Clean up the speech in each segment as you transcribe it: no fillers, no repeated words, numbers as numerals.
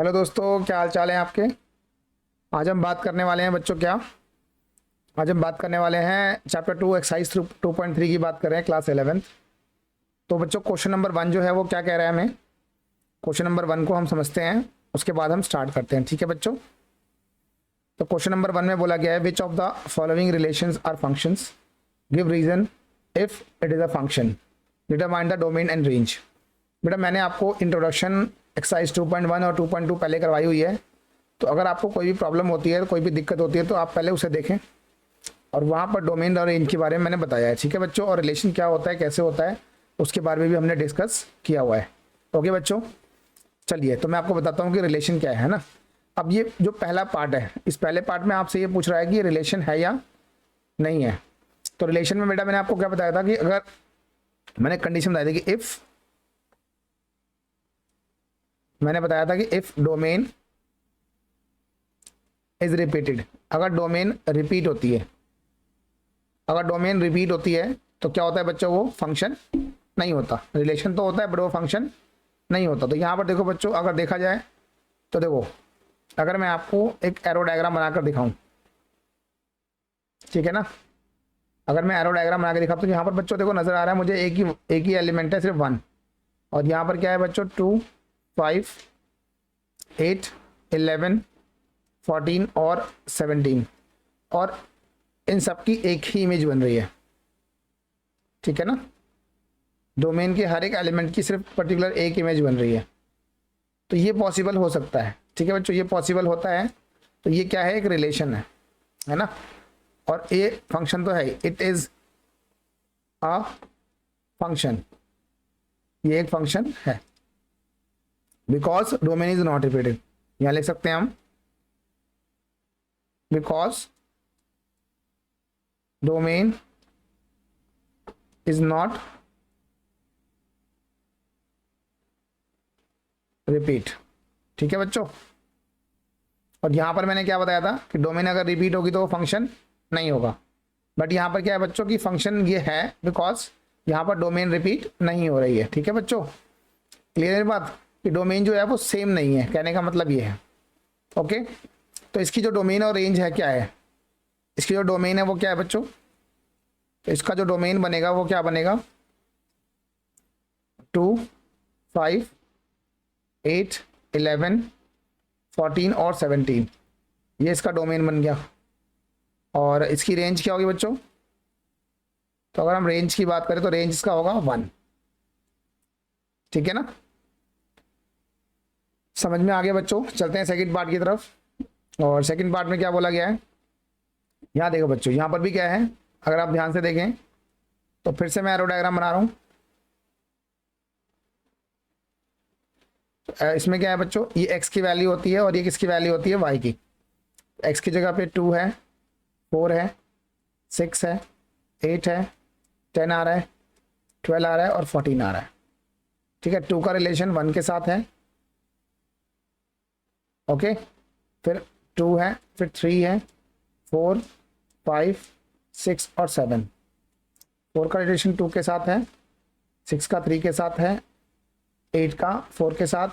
Hello दोस्तों, क्या हाल चाल है आपके। आज हम बात करने वाले हैं बच्चों क्या आज हम बात करने वाले हैं चैप्टर 2 एक्सरसाइज 2.3 की बात कर रहे हैं, क्लास 11th। तो बच्चों क्वेश्चन नंबर 1 जो है वो क्या कह रहा है हमें। क्वेश्चन नंबर 1 को हम समझते हैं, उसके बाद हम स्टार्ट करते हैं। ठीक है बच्चों। तो क्वेश्चन नंबर 1 में बोला गया है which of the following relations are functions, give reason if it is a function, determine the domain and range. बेटा मैंने आपको इंट्रोडक्शन एक्सरसाइज 2.1 और 2.2 पहले करवाई हुई है। तो अगर आपको कोई भी प्रॉब्लम होती है, कोई भी दिक्कत होती है, तो आप पहले उसे देखें और वहाँ पर डोमेन और रेंज के बारे में मैंने बताया है। ठीक है बच्चों। और रिलेशन क्या होता है, कैसे होता है, उसके बारे में भी हमने डिस्कस किया हुआ है। ओके बच्चों, चलिए तो मैं आपको बताता हूँ कि रिलेशन क्या है ना। अब ये जो पहला पार्ट है, इस पहले पार्ट में आपसे ये पूछ रहा है कि ये रिलेशन है या नहीं है। तो रिलेशन में बेटा मैंने आपको क्या बताया था कि अगर मैंने कंडीशन बताई थी कि इफ डोमेन इज रिपीटेड, अगर डोमेन रिपीट होती है, तो क्या होता है बच्चों, वो फंक्शन नहीं होता। रिलेशन तो होता है बट वो फंक्शन नहीं होता। तो यहाँ पर देखो बच्चों, अगर देखा जाए तो देखो, अगर मैं आपको एक एरो डायग्राम बनाकर दिखाऊं, ठीक है ना। अगर मैं एरो डायग्राम बना के दिखाऊं तो यहाँ पर बच्चों देखो नजर आ रहा है मुझे एक ही एलिमेंट है, सिर्फ 1। और यहाँ पर क्या है बच्चों, 2, 5, 8, 11, 14 और 17, और इन सब की एक ही इमेज बन रही है। ठीक है ना। डोमेन के हर एक एलिमेंट की सिर्फ पर्टिकुलर एक इमेज बन रही है। तो ये पॉसिबल हो सकता है। ठीक है बच्चों, ये पॉसिबल होता है। तो ये क्या है, एक रिलेशन है ना। और ये फंक्शन तो है, इट इज अ फंक्शन, ये एक फंक्शन है। Because domain is not repeated, यहां लिख सकते हैं हम, because domain is not repeat. ठीक है बच्चों। और यहां पर मैंने क्या बताया था कि डोमेन अगर रिपीट होगी तो वो फंक्शन नहीं होगा। बट यहां पर क्या है बच्चों की फंक्शन ये है, बिकॉज यहां पर डोमेन रिपीट नहीं हो रही है। ठीक है बच्चों, क्लियर है बात कि डोमेन जो है वो सेम नहीं है, कहने का मतलब ये है। ओके। तो इसकी जो डोमेन और रेंज है क्या है, इसकी जो डोमेन है वो क्या है बच्चों, तो इसका जो डोमेन बनेगा वो क्या बनेगा, 2, 5, 8, 11, 14 और 17, ये इसका डोमेन बन गया। और इसकी रेंज क्या होगी बच्चों, तो अगर हम रेंज की बात करें तो रेंज इसका होगा 1। ठीक है ना, समझ में आ गया बच्चों। चलते हैं सेकंड पार्ट की तरफ। और सेकंड पार्ट में क्या बोला गया है, यहाँ देखो बच्चों, यहाँ पर भी क्या है, अगर आप ध्यान से देखें तो फिर से मैं एरो डायग्राम बना रहा हूँ। इसमें क्या है बच्चों, ये x की वैल्यू होती है और ये किसकी वैल्यू होती है, y की। x की जगह पे 2 है, 4 है, 6 है, 8 है, 10 आ रहा है, 12 आ रहा है और 14 आ रहा है। ठीक है, 2 का रिलेशन 1 के साथ है। ओके, फिर 2 है, फिर 3 है, 4, 5, 6 और 7। 4 का रिलेशन 2 के साथ है, 6 का 3 के साथ है, 8 का 4 के साथ,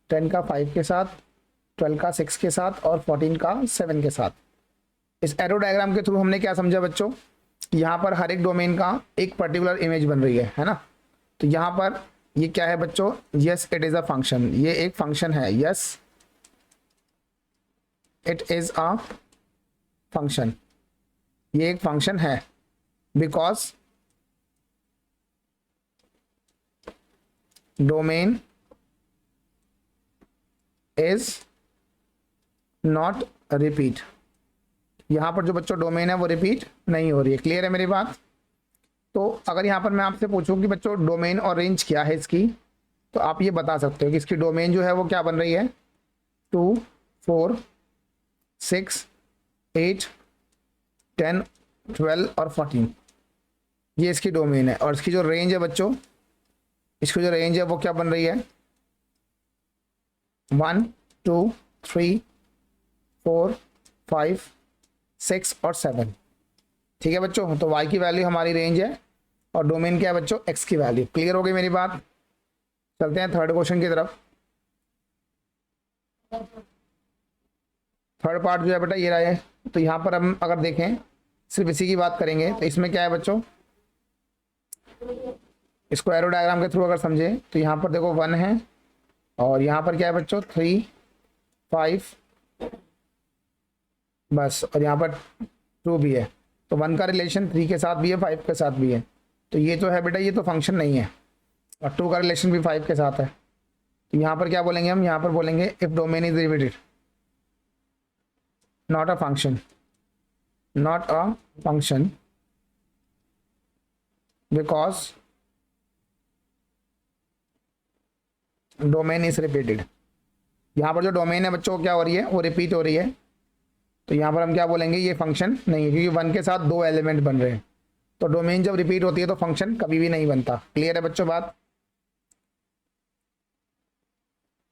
10 का 5 के साथ, 12 का 6 के साथ और 14 का 7 के साथ। इस एरो डायग्राम के थ्रू हमने क्या समझा बच्चों, यहाँ पर हर एक डोमेन का एक पर्टिकुलर इमेज बन रही है ना। तो यहाँ पर ये क्या है बच्चों, yes it is a function, ये एक फंक्शन है। Yes it is a function, ये एक फंक्शन है, because domain is not repeat. यहां पर जो बच्चों डोमेन है वो रिपीट नहीं हो रही है। क्लियर है मेरी बात। तो अगर यहां पर मैं आपसे पूछूं कि बच्चों डोमेन और रेंज क्या है इसकी, तो आप ये बता सकते हो कि इसकी डोमेन जो है वो क्या बन रही है, 2, 4, 6, 8, 10, 12 और 14, ये इसकी डोमेन है। और इसकी जो रेंज है बच्चों, इसकी जो रेंज है वो क्या बन रही है, 1, 2, 3, 4, 5, 6 और 7। ठीक है बच्चों, तो y की वैल्यू हमारी रेंज है और डोमेन क्या है बच्चों, x की वैल्यू। क्लियर हो गई मेरी बात। चलते हैं थर्ड क्वेश्चन की तरफ। थर्ड पार्ट जो है बेटा ये रहा है। तो यहाँ पर हम अगर देखें सिर्फ इसी की बात करेंगे तो इसमें क्या है बच्चों, इसको एरो डायग्राम के थ्रू अगर समझे तो यहाँ पर देखो 1 है और यहाँ पर क्या है बच्चों 3 5 बस, और यहाँ पर 2 भी है। तो 1 का रिलेशन 3 के साथ भी है 5 के साथ भी है। तो ये जो है बेटा ये तो फंक्शन नहीं है, और 2 का रिलेशन भी 5 के साथ है। तो यहाँ पर क्या बोलेंगे हम, यहाँ पर बोलेंगे if domain is repeated not a function, not a function because domain is repeated. यहाँ पर जो डोमेन है बच्चों क्या हो रही है, वो रिपीट हो रही है। तो यहाँ पर हम क्या बोलेंगे, ये फंक्शन नहीं है, क्योंकि 1 के साथ 2 एलिमेंट बन रहे हैं। तो डोमेन जब रिपीट होती है तो फंक्शन कभी भी नहीं बनता। क्लियर है बच्चों बात।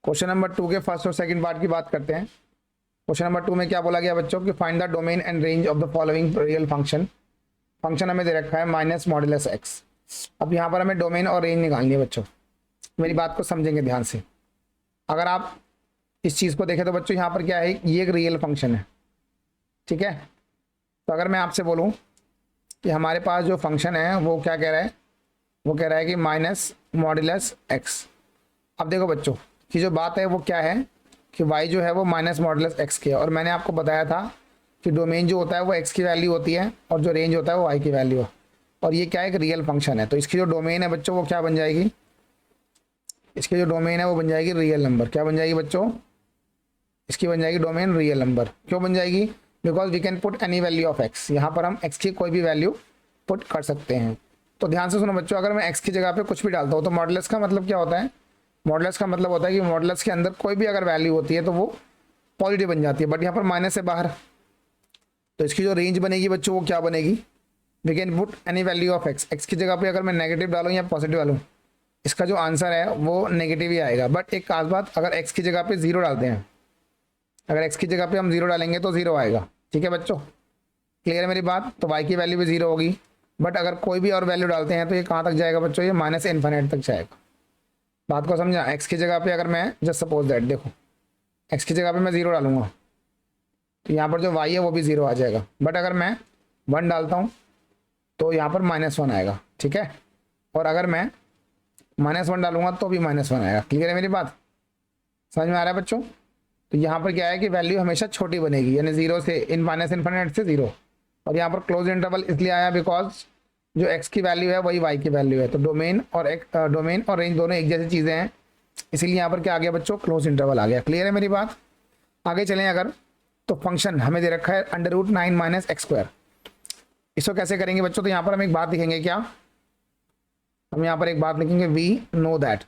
क्वेश्चन नंबर 2 के फर्स्ट और सेकंड पार्ट की बात करते हैं। क्वेश्चन नंबर 2 में क्या बोला गया बच्चों कि find the domain and range of the following real function. Function हमें दे रखा है माइनस मॉडुलस एक्स। अब यहाँ पर हमें डोमेन और रेंज निकालनी है बच्चों। मेरी बात को समझेंगे ध्यान से। अगर आप इस चीज़ को देखें तो बच्चों यहाँ पर क्या है, ये एक रियल फंक्शन है, ठीक है। तो अगर मैं आपसे बोलूँ कि हमारे पास जो फंक्शन है वो क्या कह रहा है, वो कह रहा है कि माइनस मॉडुलस एक्स। अब देखो बच्चों की जो बात है वो क्या है कि y जो है वो माइनस मॉडुलस एक्स की है, और मैंने आपको बताया था कि डोमेन जो होता है वो x की वैल्यू होती है और जो रेंज होता है वो y की वैल्यू है, और ये क्या है, एक रियल फंक्शन है। तो इसकी जो डोमेन है बच्चों वो क्या बन जाएगी, इसकी जो डोमेन है वो बन जाएगी रियल नंबर। क्या बन जाएगी बच्चों, इसकी बन जाएगी डोमेन रियल नंबर। क्यों बन जाएगी, because we can put any value of x. यहाँ पर हम एक्स की कोई भी वैल्यू पुट कर सकते हैं। तो ध्यान से सुनो बच्चों, अगर मैं एक्स की जगह पे कुछ भी डालता हूँ तो मॉडुलस का मतलब क्या होता है, मॉडुलस का मतलब होता है कि मॉडुलस के अंदर कोई भी अगर वैल्यू होती है तो वो पॉजिटिव बन जाती है, बट यहाँ पर माइनस से बाहर। तो इसकी जो रेंज बनेगी बच्चों वो क्या बनेगी, we can put any value of x. X की जगह पे अगर मैं नेगेटिव डालूँ या पॉजिटिव डालूँ, इसका जो आंसर है वो नेगेटिव ही आएगा। बट एक खास बात, अगर एक्स की जगह पे 0 डालते हैं, अगर एक्स की जगह पे हम 0 डालेंगे तो 0 आएगा। ठीक है बच्चों, क्लियर है मेरी बात। तो वाई की वैल्यू भी 0 होगी, बट अगर कोई भी और वैल्यू डालते हैं तो ये कहाँ तक जाएगा बच्चों, ये माइनस इन्फिनिट तक जाएगा। बात को समझा। एक्स की जगह पे अगर मैं जस्ट सपोज दैट, देखो एक्स की जगह पे मैं 0 डालूंगा तो यहाँ पर जो वाई है वो भी 0 आ जाएगा, बट अगर मैं 1 डालता हूँ तो यहाँ पर -1 आएगा, ठीक है। और अगर मैं -1 डालूंगा तो भी -1 आएगा। क्लियर है मेरी बात, समझ में आ रहा है बच्चों। तो यहाँ पर क्या है कि वैल्यू हमेशा छोटी बनेगी, यानी 0 से माइनस इन्फिनिट से 0। और यहाँ पर क्लोज इंटरवल इसलिए आया बिकॉज जो x की वैल्यू है वही y की वैल्यू है। तो डोमेन और रेंज दोनों एक जैसी चीज़ें हैं, इसीलिए यहाँ पर क्या आ गया बच्चों, क्लोज इंटरवल आ गया। क्लियर है मेरी बात। आगे चलें अगर, तो फंक्शन हमें दे रखा है √9 - x²। इसको कैसे करेंगे बच्चों, तो यहाँ पर हम एक बात लिखेंगे, क्या हम यहाँ पर एक बात लिखेंगे, वी नो दैट।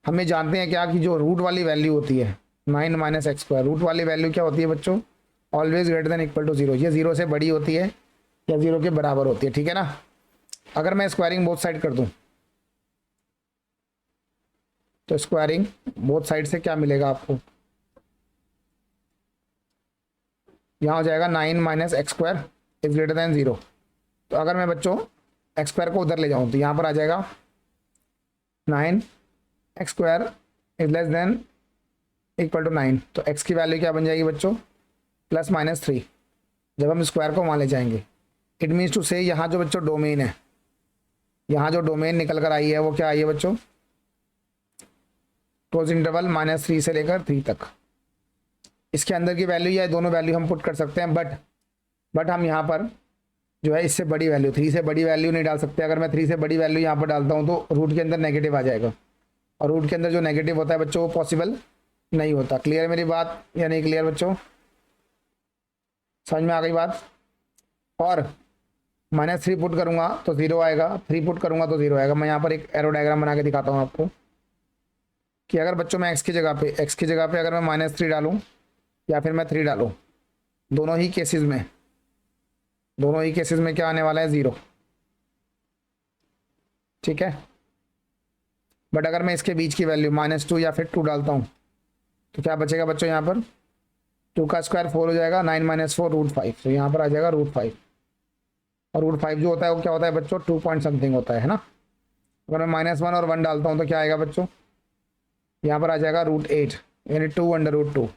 हमें जानते हैं क्या कि जो रूट वाली वैल्यू होती है 9 - x², रूट वाली वैल्यू क्या होती है बच्चों, always greater than equal to 0। ये 0 से बड़ी होती है या 0 के बराबर होती है, ठीक है ना। अगर मैं स्क्वायरिंग बोथ साइड कर दूं तो स्क्वायरिंग बोथ साइड से क्या मिलेगा आपको, यहाँ हो जाएगा 9 - x² इज ग्रेटर देन 0। तो अगर मैं बच्चों x² को उधर ले जाऊं तो यहाँ पर आ जाएगा 9 x² is less than equal to 9। तो x की वैल्यू क्या बन जाएगी बच्चों, +-3 जब हम स्क्वायर को वहाँ ले जाएंगे। इट मीन्स टू से यहाँ जो बच्चों डोमेन है, यहाँ जो डोमेन निकल कर आई है वो क्या आई है बच्चों, क्लोज इंटरवल -3 से लेकर 3 तक। इसके अंदर की वैल्यू या दोनों वैल्यू हम पुट कर सकते हैं, बट हम यहाँ पर जो है इससे बड़ी वैल्यू, 3 से बड़ी वैल्यू नहीं डाल सकते। अगर मैं 3 से बड़ी वैल्यू यहाँ पर डालता हूँ तो रूट के अंदर नेगेटिव आ जाएगा, और रूट के अंदर जो नेगेटिव होता है बच्चों वो पॉसिबल नहीं होता। क्लियर है मेरी बात या नहीं क्लियर बच्चों, समझ में आ गई बात। और -3 पुट करूँगा तो 0 आएगा, 3 पुट करूँगा तो 0 आएगा। मैं यहाँ पर एक एरो डायग्राम बना के दिखाता हूँ आपको कि अगर बच्चों मैं x की जगह पे अगर मैं -3 डालूँ या फिर मैं 3 डालूँ, दोनों ही केसेस में क्या आने वाला है, 0, ठीक है। बट अगर मैं इसके बीच की वैल्यू -2 या फिर 2 डालता हूँ तो क्या बचेगा बच्चों, यहाँ पर 2 का स्क्वायर 4 हो जाएगा, 9 - 4 √5। तो यहाँ पर आ जाएगा √5, और √5 जो होता है वो क्या होता है बच्चों, 2 पॉइंट समथिंग होता है ना। अगर मैं -1 और 1 डालता हूँ तो क्या आएगा बच्चों, यहाँ पर आ जाएगा √8। यानी 2√2,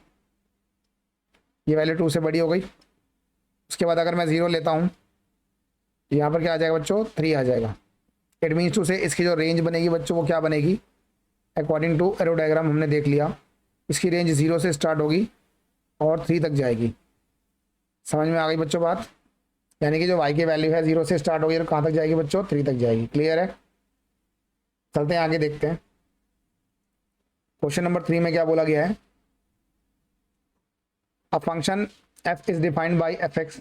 ये वैल्यू 2 से बड़ी हो गई। उसके बाद अगर मैं 0 लेता हूँ तो यहाँ पर क्या आ जाएगा बच्चों, 3 आ जाएगा। इट मीन्स टू से इसकी जो रेंज बनेगी बच्चों वो क्या बनेगी, अकॉर्डिंग टू एरो डायग्राम हमने देख लिया, इसकी रेंज 0 से स्टार्ट होगी और 3 तक जाएगी। समझ में आ गई बच्चों बात, यानी कि जो y की वैल्यू है 0 से स्टार्ट होगी और कहाँ तक जाएगी बच्चों, 3 तक जाएगी। क्लियर है, चलते हैं आगे देखते हैं। क्वेश्चन नंबर 3 में क्या बोला गया है, a function f is defined by fx।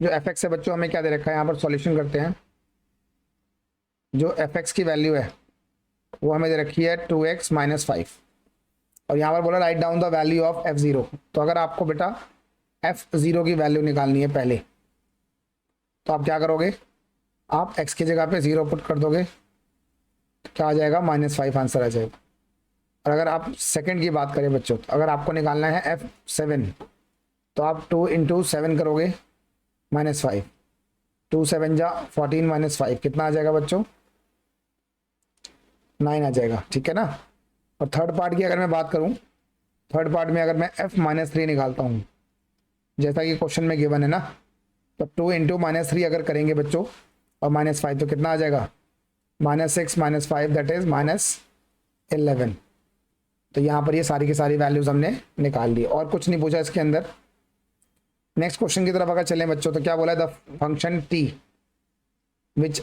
जो fx है बच्चों हमें क्या दे रखा है, यहाँ पर सॉल्यूशन करते हैं। जो fx की वैल्यू है वो हमें दे रखी है 2x - 5, और यहाँ पर बोला write down the value of f0। तो अगर आपको बेटा f0 की वैल्यू निकालनी है पहले, तो आप क्या करोगे, आप x की जगह पे 0 पुट कर दोगे, तो क्या आ जाएगा, -5 आंसर आ जाएगा। और अगर आप सेकंड की बात करें बच्चों, तो अगर आपको निकालना है f7, तो आप 2 × 7 करोगे -5, 2 7 जा 14 - 5 कितना आ जाएगा बच्चों, 9 आ जाएगा। ठीक है ना। और थर्ड पार्ट की अगर मैं बात करूं, थर्ड पार्ट में अगर मैं f-3 निकालता हूं, जैसा कि क्वेश्चन में गिवन है ना, तो 2 × -3 अगर करेंगे बच्चों और -5 तो कितना आ जाएगा, -6 - 5 दैट इज -11। तो यहाँ पर ये सारी की सारी वैल्यूज हमने निकाल ली और कुछ नहीं पूछा इसके अंदर। नेक्स्ट क्वेश्चन की तरफ अगर चलें बच्चों, तो क्या बोला है, the function t which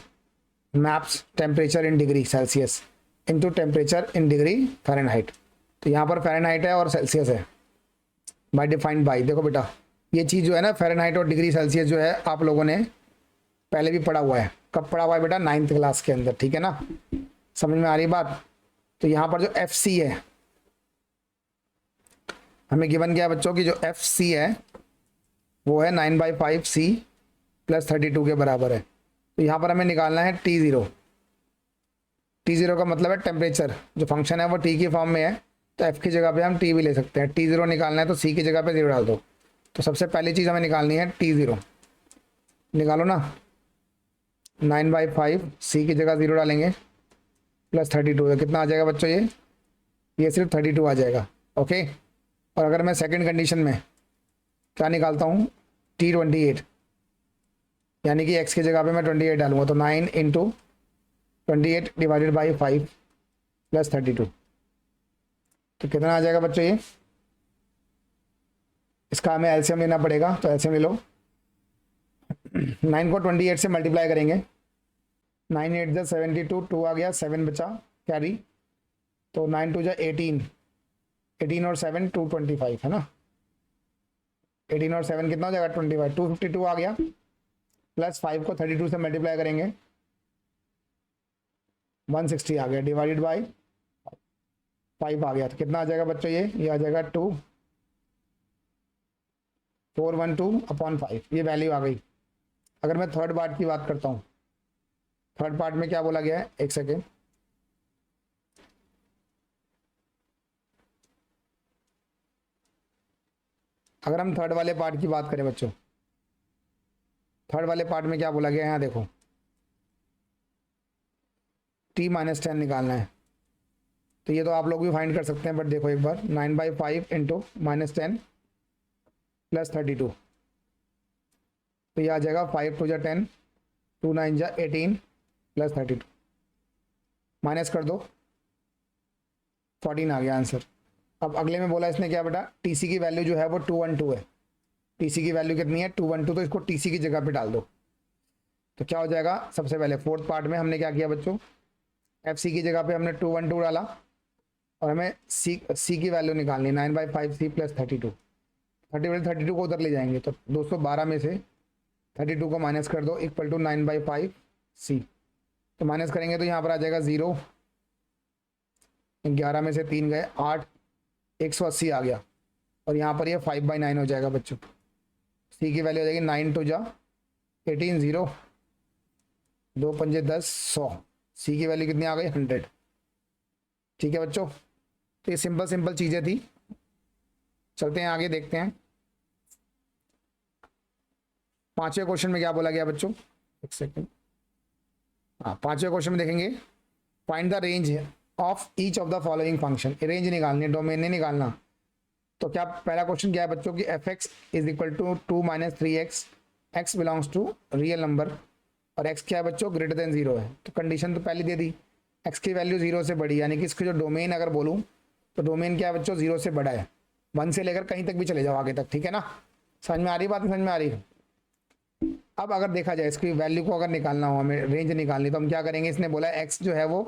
maps temperature in degree Celsius into temperature in degree Fahrenheit. तो यहाँ पर फ़ारेनहाइट है और सेल्सियस है, बाय डिफाइंड बाय। देखो बेटा ये चीज़ जो है ना, फ़ारेनहाइट और डिग्री सेल्सियस जो है आप लोगों ने पहले भी पढ़ा हुआ है। कब पढ़ा हुआ है बेटा, 9th क्लास के अंदर। ठीक है ना, समझ में आ रही बात। तो यहाँ पर जो FC है हमें गिवन किया बच्चों की, जो FC है वो है 9/5 C + 32 के बराबर है। तो यहाँ पर हमें निकालना है T0। T0 का मतलब है टेम्परेचर, जो फंक्शन है वो T की फॉर्म में है, तो F की जगह पे हम T भी ले सकते हैं। T0 निकालना है तो C की जगह पे 0 डाल दो। तो सबसे पहली चीज़ हमें निकालनी है T0, निकालो ना, 9/5 C की जगह 0 डालेंगे +32, तो कितना आ जाएगा बच्चों, ये सिर्फ 32 आ जाएगा। ओके। और अगर मैं सेकंड कंडीशन में क्या निकालता हूँ, T28, यानी कि x की जगह पे मैं 28 डालूंगा, तो 9 × 28 / 5 + 32, तो कितना आ जाएगा बच्चों ये, इसका हमें एलसीएम लेना पड़ेगा। तो एलसीएम ले लो, 9 को 28 से मल्टीप्लाई करेंगे, 9 8 जा 72, 2 आ गया, 7 बचा कैरी, तो 9 2 जा 18, 18 और 7 225 है ना, 18 और 7 कितना हो जाएगा, 25, 252 आ गया, +5 को 32 से मल्टीप्लाई करेंगे, 160 आ गया, डिवाइडेड बाय 5 आ गया, तो कितना आ जाएगा बच्चों, ये आ जाएगा 2412/5, ये वैल्यू आ गई। अगर मैं थर्ड पार्ट की बात करता हूँ, थर्ड पार्ट में क्या बोला गया है, एक सेकेंड, अगर हम थर्ड वाले पार्ट की बात करें बच्चों, थर्ड वाले पार्ट में क्या बोला गया है, यहाँ देखो T-10 निकालना है। तो ये तो आप लोग भी फाइंड कर सकते हैं, बट देखो एक बार, 9/5 × -10 + 32, तो ये आ जाएगा 5 2 जा 10, 2 9 जा 18 + 32, माइनस कर दो, 14 आ गया आंसर। अब अगले में बोला इसने क्या बेटा, TC की वैल्यू जो है वो 212 है। TC की वैल्यू कितनी है, 212, तो इसको TC की जगह पे डाल दो, तो क्या हो जाएगा, सबसे पहले फोर्थ पार्ट में हमने क्या किया बच्चों, FC की जगह पे हमने 212 डाला, और हमें C की वैल्यू निकालनी है, 9/5 C + 32, 32 को उधर ले जाएंगे, तो 212 में से 32 को माइनस कर दो, = 9/5 C, तो माइनस करेंगे तो यहाँ पर आ जाएगा 0, 11 में से 3 गए 8, 180 आ गया, और यहाँ पर ये 5/9 हो जाएगा बच्चों। C की वैल्यू हो जाएगी 9 2 जा 18, 0 2 पंजे 10, 100, C की वैल्यू कितनी आ गई, 100। ठीक है बच्चों, तो ये सिंपल चीज़ें थी। चलते हैं आगे, देखते हैं पांचवें क्वेश्चन में क्या बोला गया बच्चों, एक सेकंड, हाँ पांचवें क्वेश्चन में देखेंगे, find the range of each of the following function, range निकालनी है, डोमेन नहीं निकालना। तो क्या पहला क्वेश्चन क्या है बच्चों की, f x is equal to 2 minus 3x, x belongs to real number और x क्या है बच्चों ग्रेटर देन 0 है। तो कंडीशन तो पहले दे दी, x की वैल्यू 0 से बड़ी, यानी कि इसको जो डोमेन अगर बोलूँ तो डोमेन क्या है बच्चों 0 से बड़ा है, 1 से लेकर कहीं तक भी चले जाओ आगे तक, ठीक है ना। समझ में आ रही बात, समझ में आ रही है। अब अगर देखा जाए इसकी वैल्यू को अगर निकालना हो, हमें रेंज निकालनी, तो हम क्या करेंगे, इसने बोला x जो है वो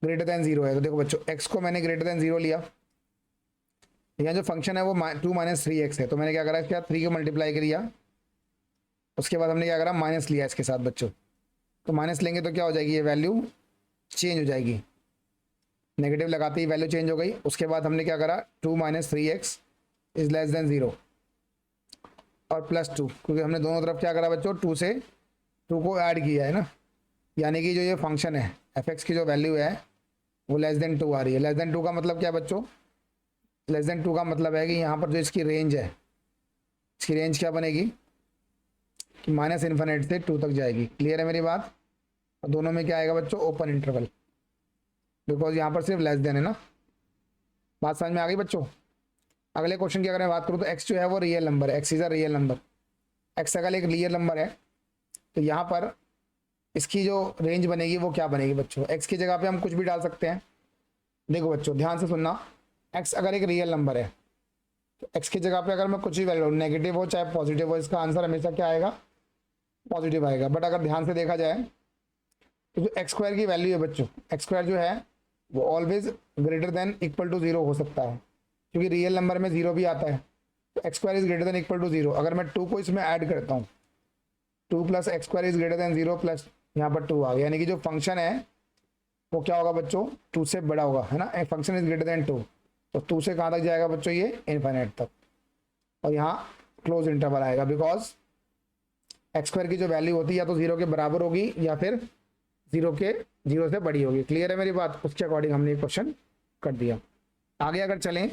ग्रेटर देन 0 है। तो देखो बच्चों x को मैंने ग्रेटर देन 0 लिया, यहाँ जो फंक्शन है वो 2 माइनस 3x है, तो मैंने क्या करा, क्या 3 को मल्टीप्लाई किया, उसके बाद हमने क्या करा माइनस लिया इसके साथ बच्चों। तो माइनस लेंगे तो क्या हो जाएगी, ये वैल्यू चेंज हो जाएगी, नेगेटिव लगाते ही वैल्यू चेंज हो गई। उसके बाद हमने क्या करा 2 minus 3x is less then 0 और प्लस 2, क्योंकि हमने दोनों तरफ क्या करा बच्चों 2 से 2 को ऐड किया है ना, यानी कि जो ये फंक्शन है एफ एक्स की जो वैल्यू है वो लेस देन 2 आ रही है। लेस देन 2 का मतलब क्या बच्चों, लेस देन 2 का मतलब है कि यहाँ पर जो इसकी रेंज है, इसकी रेंज क्या बनेगी कि माइनस इन्फिनिट से 2 तक जाएगी। क्लियर है मेरी बात। और दोनों में क्या आएगा बच्चों ओपन इंटरवल, बिकॉज यहाँ पर सिर्फ लेस देन है ना। बात समझ में आ गई बच्चों। अगले क्वेश्चन की अगर मैं बात करूँ तो x जो है वो रियल नंबर है, x is a real number. x अगर एक रियल नंबर है तो यहाँ पर इसकी जो रेंज बनेगी वो क्या बनेगी बच्चों, x की जगह पे हम कुछ भी डाल सकते हैं। देखो बच्चों ध्यान से सुनना, x अगर एक रियल नंबर है तो x की जगह पे अगर मैं कुछ भी वैल्यू नेगेटिव हो चाहे पॉजिटिव हो, इसका आंसर हमेशा क्या आएगा, पॉजिटिव आएगा। बट अगर ध्यान से देखा जाए तो जो एक्स स्क्वायर की वैल्यू है बच्चों, एक्स स्क्वायर जो है वो always greater than equal to 0 हो सकता है, क्योंकि रियल नंबर में 0 भी आता है। तो x square is greater than equal to 0, अगर मैं 2 को इसमें ऐड करता हूँ 2 plus x square is greater then 0 plus यहाँ पर 2 आ गया, यानी कि जो फंक्शन है वो क्या होगा बच्चों 2 से बड़ा होगा, है ना। फंक्शन इज ग्रेटर देन 2, तो 2 से कहाँ तक जाएगा बच्चों, ये इन्फिनिट तक, और यहाँ क्लोज इंटरवल आएगा, बिकॉज एक्स स्क्वायर की जो वैल्यू होती है या तो 0 के बराबर होगी या फिर 0 से बड़ी होगी। क्लियर है मेरी बात। उसके अकॉर्डिंग हमने ये क्वेश्चन कर दिया। आगे अगर चलें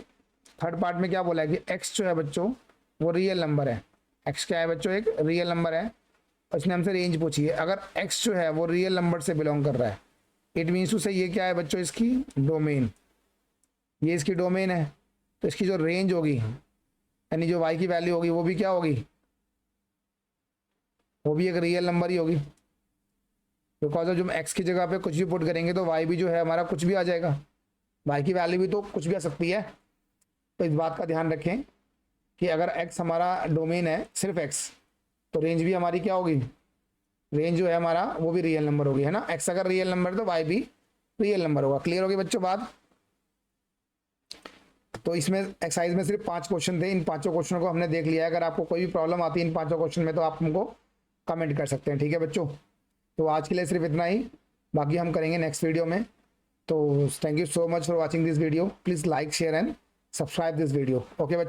थर्ड पार्ट में क्या बोला है कि x जो है बच्चों वो रियल नंबर है। x क्या है बच्चों, एक रियल नंबर है, और इसने हमसे रेंज पूछी है। अगर x जो है वो रियल नंबर से बिलोंग कर रहा है, इट मीन्स टू से ये क्या है बच्चों, इसकी डोमेन, ये इसकी डोमेन है, तो इसकी जो रेंज होगी यानी जो y की वैल्यू होगी वो भी क्या होगी, वो भी एक रियल नंबर ही होगी, बिकॉज जो x की जगह पे कुछ भी पुट करेंगे तो y भी जो है हमारा कुछ भी आ जाएगा, y की वैल्यू भी तो कुछ भी आ सकती है। तो इस बात का ध्यान रखें कि अगर x हमारा डोमेन है सिर्फ x, तो रेंज भी हमारी क्या होगी, रेंज जो है हमारा वो भी रियल नंबर होगी, है ना। x अगर रियल नंबर तो y भी रियल नंबर होगा। क्लियर होगी बच्चों बात। तो इसमें एक्सरसाइज में सिर्फ 5 क्वेश्चन थे, इन 5 क्वेश्चनों को हमने देख लिया है। अगर आपको कोई भी प्रॉब्लम आती है इन 5 क्वेश्चन में तो आप हमको कमेंट कर सकते हैं, ठीक है बच्चों। तो आज के लिए सिर्फ इतना ही, बाकी हम करेंगे नेक्स्ट वीडियो में। तो thank you so much for watching this video, please like share and subscribe this video. Okay बच्चों।